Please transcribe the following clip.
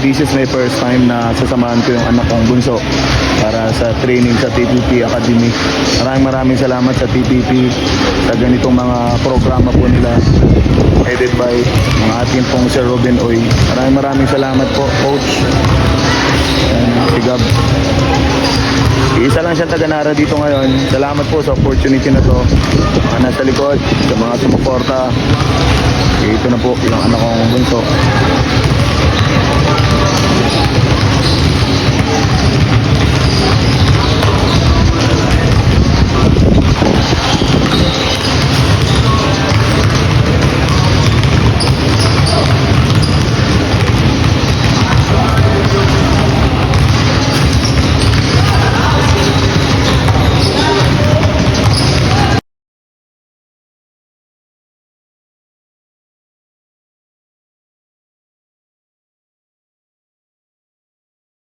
this is my first time na sasamahan ko yung anak kong bunso para sa training sa TPP Academy. Maraming salamat sa TPP sa ganitong mga programa po nila, headed by mga ating pong Sir Robin Oy. Maraming salamat po, Coach. Si Gab. Isa lang siya taga-Nara dito ngayon. Salamat po sa opportunity na to. Mga nasa likod, sa mga sumuporta. Ito na po yung anak kong bunso.